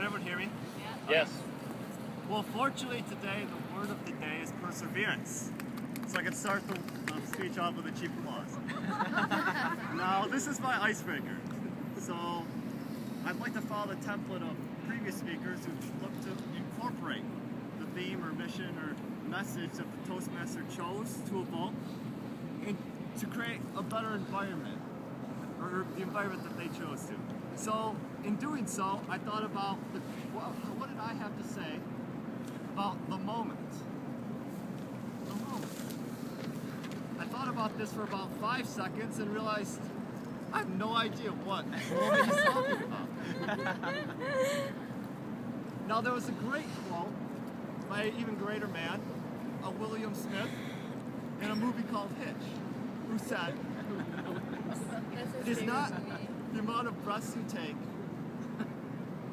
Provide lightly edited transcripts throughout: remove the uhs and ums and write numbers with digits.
everyone hear me? Yes. Well, fortunately today, the word of the day is perseverance. So I can start the speech off with a cheap applause. Now, this is my icebreaker. So I'd like to follow the template of previous speakers who look to incorporate the theme or mission or message that the Toastmaster chose to evoke and to create a better environment, or the environment that they chose to. So in doing so, I thought about what did I have to say about the moment. The moment. I thought about this for about 5 seconds and realized I have no idea what moment he's talking about. Now there was a great quote by an even greater man, William Smith, in a movie called Hitch, who said, "It is not the amount of breaths you take,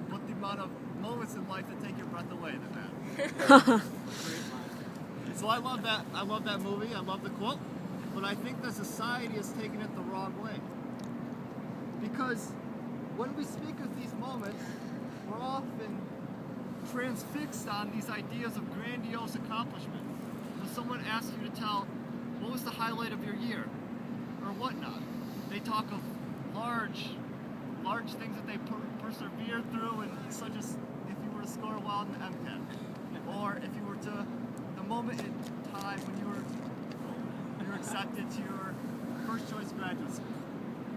but the amount of moments in life that take your breath away that matter." So I love that movie, I love the quote, but I think that society has taken it the wrong way. Because when we speak of these moments, we're often transfixed on these ideas of grandiose accomplishment. When someone asks you to tell what was the highlight of your year, or whatnot, they talk of large things that they persevered through, and such as if you were to score well in the MCAT, or if you were to, the moment in time when you were accepted to your first choice graduate school,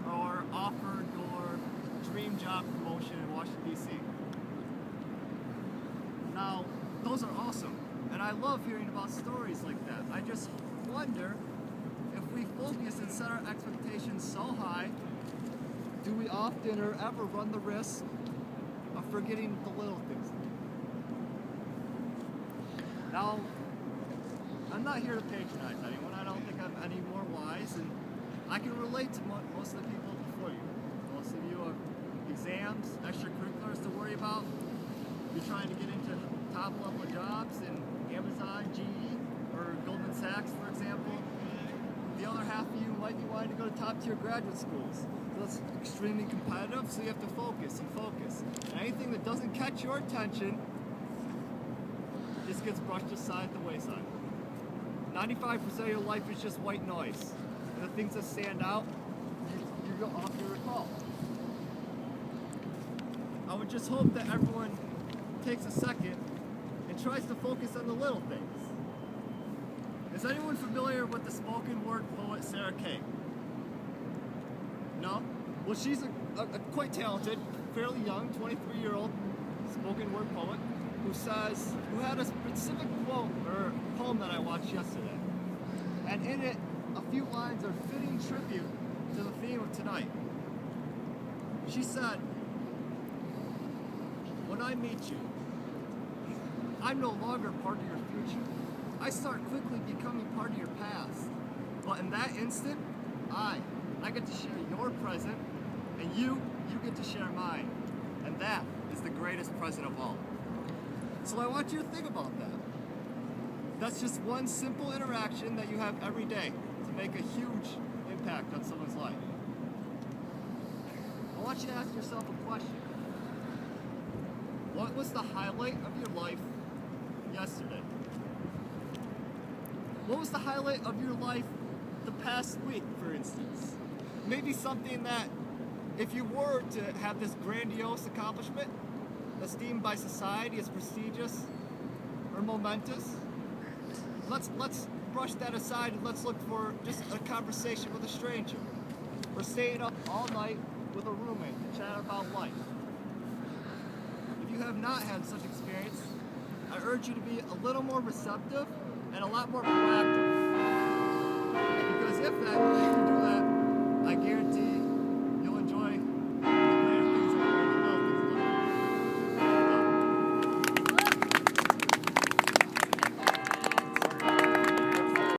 or offered your dream job promotion in Washington, D.C. Now, those are awesome, and I love hearing about stories like that. I just wonder if we focus and set our expectations so high, do we often or ever run the risk of forgetting the little things? Now, I'm not here to patronize anyone. I don't think I'm any more wise, and I can relate to most of the people before you. Most of you have exams, extracurriculars to worry about. You're trying to get into top-level jobs in Amazon, GE, or Goldman Sachs, for example. The other half of you might be wanting to go to top-tier graduate schools. So that's extremely competitive, so you have to focus and focus. And anything that doesn't catch your attention just gets brushed aside at the wayside. 95% of your life is just white noise. And the things that stand out, you go off your recall. I would just hope that everyone takes a second and tries to focus on the little things. Is anyone familiar with the spoken word poet Sarah Kay? No? Well, she's a quite talented, fairly young, 23-year-old spoken word poet who had a specific quote or poem that I watched yesterday. And in it, a few lines are fitting tribute to the theme of tonight. She said, "When I meet you, I'm no longer part of your future. I start quickly becoming part of your past. But in that instant, I get to share your present, and you get to share mine. And that is the greatest present of all." So I want you to think about that. That's just one simple interaction that you have every day to make a huge impact on someone's life. I want you to ask yourself a question. What was the highlight of your life yesterday? What was the highlight of your life the past week, for instance? Maybe something that, if you were to have this grandiose accomplishment that's deemed by society as prestigious or momentous, let's brush that aside and let's look for just a conversation with a stranger, or staying up all night with a roommate to chat about life. If you have not had such experience, I urge you to be a little more receptive and a lot more proactive. Because if that